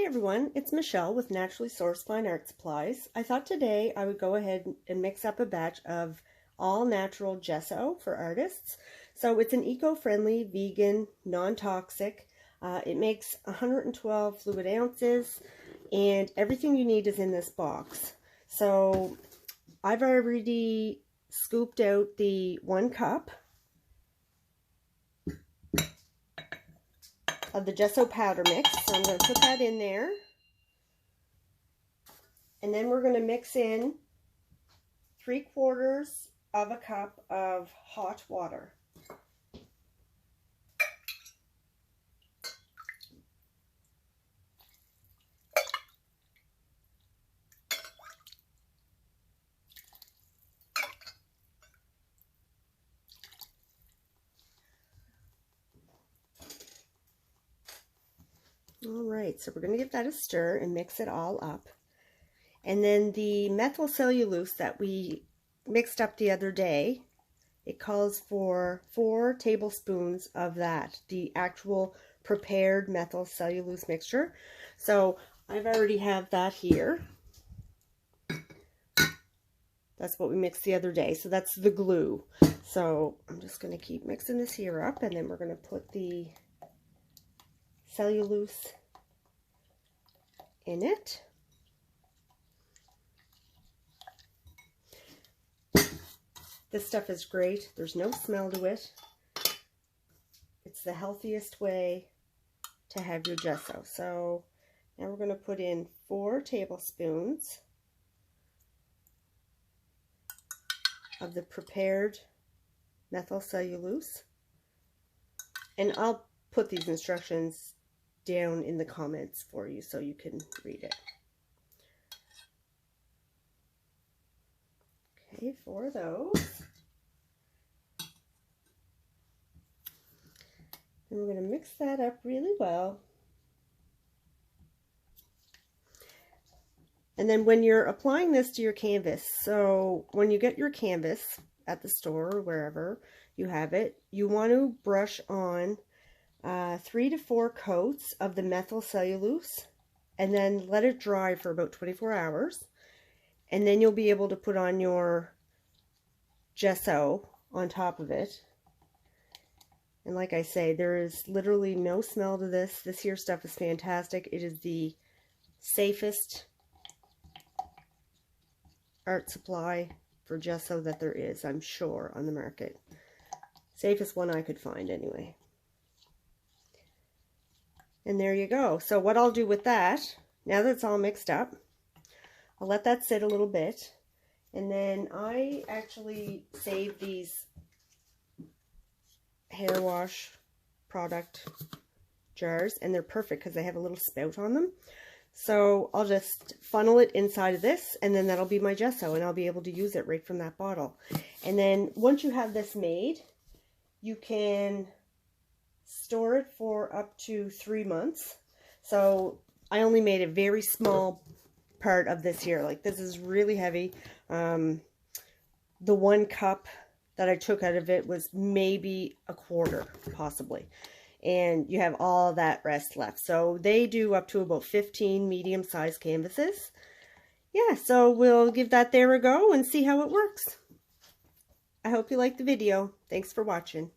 everyone, it's Michelle with Naturally Sourced Fine Art Supplies. I thought today I would go ahead and mix up a batch of all natural gesso for artists. So it's an eco-friendly, vegan, non-toxic. It makes 112 fluid ounces and everything you need is in this box. So I've already scooped out the 1 cup of the gesso powder mix. So I'm going to put that in there. And then we're going to mix in 3/4 of a cup of hot water. Alright, so we're going to give that a stir and mix it all up. And then the methyl cellulose that we mixed up the other day, it calls for 4 tablespoons of that, the actual prepared methyl cellulose mixture. So I've already have that here. That's what we mixed the other day. So that's the glue. So I'm just going to keep mixing this here up, and then we're going to put the cellulose in it. This stuff is great. There's no smell to it. It's the healthiest way to have your gesso. So now we're going to put in 4 tablespoons of the prepared methyl cellulose. And I'll put these instructions down in the comments for you so you can read it. Okay, 4 of those. And we're going to mix that up really well. And then when you're applying this to your canvas, so when you get your canvas at the store or wherever you have it, you want to brush on 3 to 4 coats of the methyl cellulose and then let it dry for about 24 hours. And then you'll be able to put on your gesso on top of it. And like I say, there is literally no smell to this. This here stuff is fantastic. It is the safest art supply for gesso that there is, I'm sure, on the market. Safest one I could find anyway. And there you go. So what I'll do with that, now that it's all mixed up, I'll let that sit a little bit, and then I actually save these hair wash product jars, and they're perfect because they have a little spout on them. So I'll just funnel it inside of this, and then that'll be my gesso, and I'll be able to use it right from that bottle. And then once you have this made, you can store it for up to 3 months. So I only made a very small part of this here. Like, this is really heavy. The 1 cup that I took out of it was maybe a quarter, possibly. And you have all that rest left. So they do up to about 15 medium-sized canvases. Yeah, so we'll give that there a go and see how it works. I hope you liked the video. Thanks for watching.